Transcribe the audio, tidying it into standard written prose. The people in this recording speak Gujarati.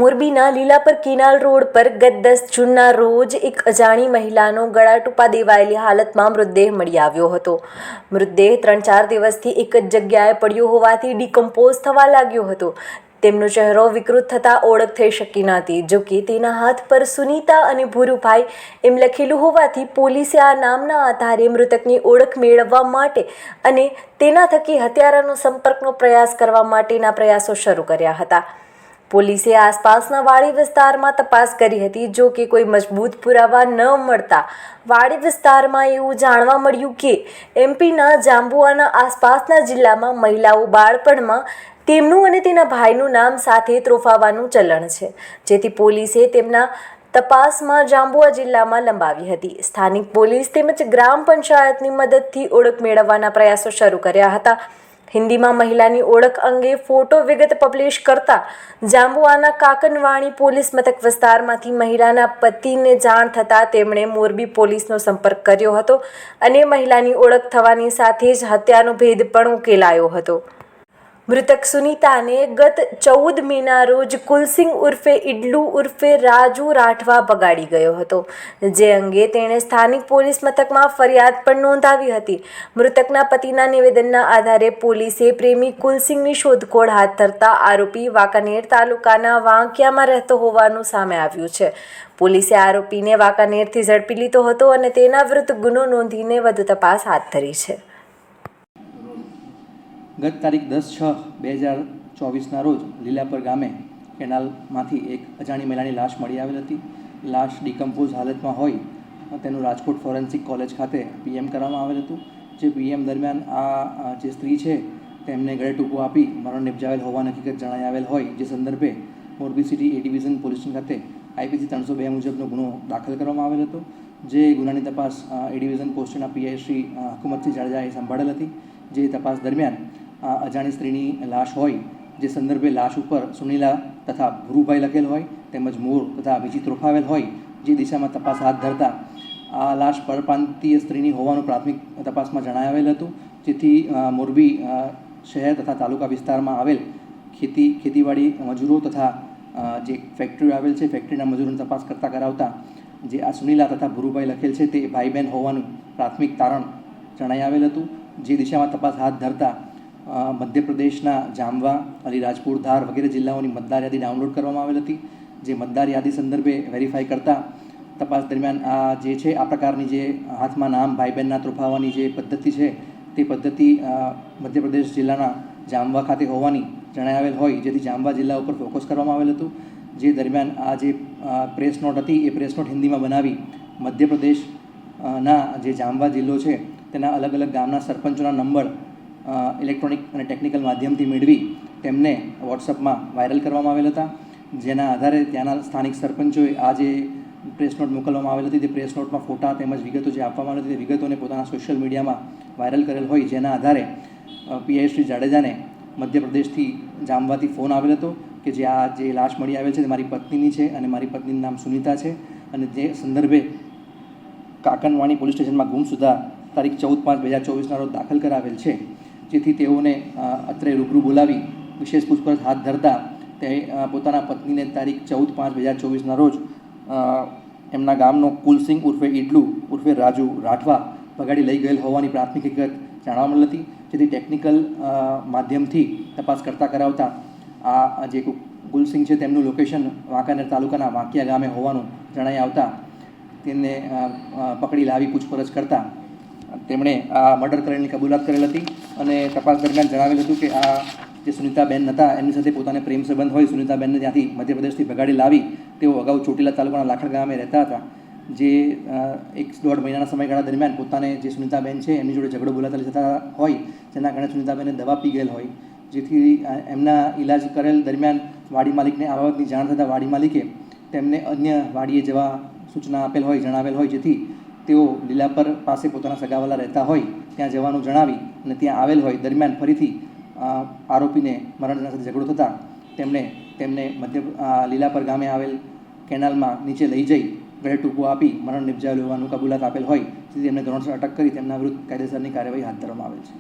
મોરબીના લીલાપર કેનાલ રોડ પર ગત 10 જૂનના રોજ એક અજાણી મહિલાનો ગળા ટૂંપા દેવાયેલી હાલતમાં મૃતદેહ મળી આવ્યો હતો. મૃતદેહ 3-4 દિવસથી એક જ જગ્યાએ પડ્યો હોવાથી ડિકમ્પોઝ થવા લાગ્યો હતો. તેમનો ચહેરો વિકૃત થતાં ઓળખ થઈ શકી નહોતી. જોકે તેના હાથ પર સુનીતા અને ભૂરુભાઈ એમ લખેલું હોવાથી પોલીસે આ નામના આધારે મૃતકની ઓળખ મેળવવા માટે અને તેના થકી હત્યારાનો સંપર્કનો પ્રયાસ કરવા માટેના પ્રયાસો શરૂ કર્યા હતા. પોલીસે આસપાસના વાડી વિસ્તારમાં તપાસ કરી હતી. જો કે કોઈ મજબૂત પુરાવા ન મળતા વાડી વિસ્તારમાં એવું જાણવા મળ્યું કે એમપીના જાંબુઆના આસપાસના જિલ્લામાં મહિલાઓ બાળપણમાં તેમનું અને તેના ભાઈનું નામ સાથે ત્રોફાવાનું ચલણ છે, જેથી પોલીસે તેમના તપાસમાં જાંબુઆ જિલ્લામાં લંબાવી હતી. સ્થાનિક પોલીસ તેમજ ગ્રામ પંચાયતની મદદથી ઓળખ મેળવવાના પ્રયાસો શરૂ કર્યા હતા. હિન્દીમાં મહિલાની ઓળખ અંગે ફોટો વિગત પબ્લિશ કરતા જાંબુઆના કાકનવાણી પોલીસ મથક વિસ્તારમાંથી મહિલાના પતિને જાણ થતાં તેમણે મોરબી પોલીસનો સંપર્ક કર્યો હતો અને મહિલાની ઓળખ થવાની સાથે જ હત્યાનો ભેદ પણ ઉકેલાયો હતો. મૃતક સુનીતાને ગત 14 મેના રોજ કુલસિંહ ઉર્ફે ઇડલુ ઉર્ફે રાજુ રાઠવા ભગાડી ગયો હતો, જે અંગે તેણે સ્થાનિક પોલીસ મથકમાં ફરિયાદ પણ નોંધાવી હતી. મૃતકના પતિના નિવેદનના આધારે પોલીસે પ્રેમી કુલસિંહની શોધખોળ હાથ ધરતા આરોપી વાંકાનેર તાલુકાના વાંકિયામાં રહેતો હોવાનું સામે આવ્યું છે. પોલીસે આરોપીને વાંકાનેરથી ઝડપી લીધો હતો અને તેના વિરુદ્ધ ગુનો નોંધીને વધુ તપાસ હાથ ધરી છે. ગત તારીખ 10/6/2024ના રોજ લીલાપર ગામે કેનાલમાંથી એક અજાણી મહિલાની લાશ મળી આવેલ હતી. લાશ ડિકમ્પોઝ હાલતમાં હોય તેનું રાજકોટ ફોરેન્સિક કોલેજ ખાતે પીએમ કરવામાં આવેલ હતું. જે પીએમ દરમિયાન આ જે સ્ત્રી છે તેમને ગળે ટૂંપો આપી મરણ નિપજાવેલ હોવાની હકીકત જણાઈ આવેલ હોય, જે સંદર્ભે મોરબી સિટી એ ડિવિઝન પોલીસ સ્ટેશન ખાતે IPC 302 મુજબનો ગુનો દાખલ કરવામાં આવેલ હતો. જે ગુનાની તપાસ એ ડિવિઝન પોસ્ટના પીઆઈ શ્રી હુકુમતસિંહ જાડેજાએ સંભાળેલ હતી. જે તપાસ દરમિયાન અજાણી સ્ત્રીની લાશ હોય, જે સંદર્ભે લાશ ઉપર સુનીલા તથા ભૂરુભાઈ લખેલ હોય તેમજ મોર તથા બીજી ત્રોફાવેલ હોય, જે દિશામાં તપાસ હાથ ધરતા આ લાશ પરપ્રાંતીય સ્ત્રીની હોવાનું પ્રાથમિક તપાસમાં જણાવેલ હતું. જેથી મોરબી શહેર તથા તાલુકા વિસ્તારમાં આવેલ ખેતીવાડી મજૂરો તથા જે ફેક્ટરીઓ આવેલ છે ફેક્ટરીના મજૂરોની તપાસ કરતા કરાવતા જે આ સુનીલા તથા ભૂરુભાઈ લખેલ છે તે ભાઈ બહેન હોવાનું પ્રાથમિક તારણ જણાઈ આવેલ હતું. જે દિશામાં તપાસ હાથ ધરતા મધ્યપ્રદેશના જામવા, અલીરાજપુર, ધાર વગેરે જિલ્લાઓની મતદાર યાદી ડાઉનલોડ કરવામાં આવેલ હતી. જે મતદાર યાદી સંદર્ભે વેરીફાઈ કરતા તપાસ દરમિયાન આ જે છે આ પ્રકારની જે હાથમાં નામ ભાઈ બહેનના ત્રોફાવવાની જે પદ્ધતિ છે તે પદ્ધતિ મધ્યપ્રદેશ જિલ્લાના જામવા ખાતે હોવાની જણાઈ આવેલ હોય, જેથી જામવા જિલ્લા ઉપર ફોકસ કરવામાં આવેલ હતું. જે દરમિયાન આ જે પ્રેસ નોટ હતી એ પ્રેસ નોટ હિન્દીમાં બનાવી મધ્યપ્રદેશના જે જામવા જિલ્લો છે તેના અલગ અલગ ગામના સરપંચોના નંબર ઇલેક્ટ્રોનિક અને ટેકનિકલ માધ્યમથી મેળવી તેમને વોટ્સઅપમાં વાયરલ કરવામાં આવેલ હતા. જેના આધારે ત્યાંના સ્થાનિક સરપંચોએ આ જે પ્રેસ નોટ મોકલવામાં આવેલ હતી તે પ્રેસ નોટમાં ફોટા તેમજ વિગતો જે આપવામાં આવી હતી તે વિગતોને પોતાના સોશિયલ મીડિયામાં વાયરલ કરેલ હોય, જેના આધારે પીઆઈ શ્રી જાડેજાને મધ્યપ્રદેશથી જામવાથી ફોન આવેલ હતો કે જે આ જે લાશ મળી આવેલ છે તે મારી પત્નીની છે અને મારી પત્નીનું નામ સુનીતા છે અને તે સંદર્ભે કાકનવાણી પોલીસ સ્ટેશનમાં ગુમસુદા તારીખ 14/5/2024ના રોજ દાખલ કરાવેલ છે. જેથી તેઓને અત્રે રૂબરૂ બોલાવી વિશેષ પૂછપરછ હાથ ધરતા તે પોતાના પત્નીને તારીખ 14/5/2024ના રોજ એમના ગામનો કુલસિંહ ઉર્ફે ઇડલુ ઉર્ફે રાજુ રાઠવા ભગાડી લઈ ગયેલ હોવાની પ્રાથમિક હકીકત જાણવા મળી હતી. જેથી ટેકનિકલ માધ્યમથી તપાસ કરતા કરાવતા આ જે કુલસિંહ છે તેમનું લોકેશન વાંકાનેર તાલુકાના વાંકિયા ગામે હોવાનું જણાઈ આવતા તેમને પકડી લાવી પૂછપરછ કરતા તેમણે આ મર્ડર કરેલની કબૂલાત કરેલ હતી અને તપાસ દરમિયાન જણાવેલ હતું કે આ જે સુનીતાબેન હતા એમની સાથે પોતાને પ્રેમ સંબંધ હોય. સુનીતાબેનને ત્યાંથી મધ્યપ્રદેશથી ભગાડી લાવી તેઓ અગાઉ ચોટીલા તાલુકાના લાખડ ગામે રહેતા હતા. જે 1-1.5 મહિનાના સમયગાળા દરમિયાન પોતાને જે સુનીતાબેન છે એમની જોડે ઝઘડો બોલાતા થતા હોય, જેના કારણે સુનીતાબેને દવા પી ગયેલ હોય. જેથી એમના ઈલાજ કરેલ દરમિયાન વાડી માલિકને આ બાબતની જાણ થતાં વાડી માલિકે તેમને અન્ય વાડીએ જવા સૂચના આપેલ હોય, જણાવેલ હોય, જેથી તેઓ લીલાપર પાસે પોતાના સગાવાલા રહેતા હોય ત્યાં જવાનું જણાવી અને ત્યાં આવેલ હોય. દરમિયાન ફરીથી આરોપીને મરણના સાથે ઝઘડો થતાં તેમને લીલાપર ગામે આવેલ કેનાલમાં નીચે લઈ જઈ ગળે ટૂંપો આપી મરણ નિપજાવેલ હોવાનું કબૂલાત આપેલ હોય, તેથી તેમને ધોરણસર અટક કરી તેમના વિરુદ્ધ કાયદેસરની કાર્યવાહી હાથ ધરવામાં આવેલ છે.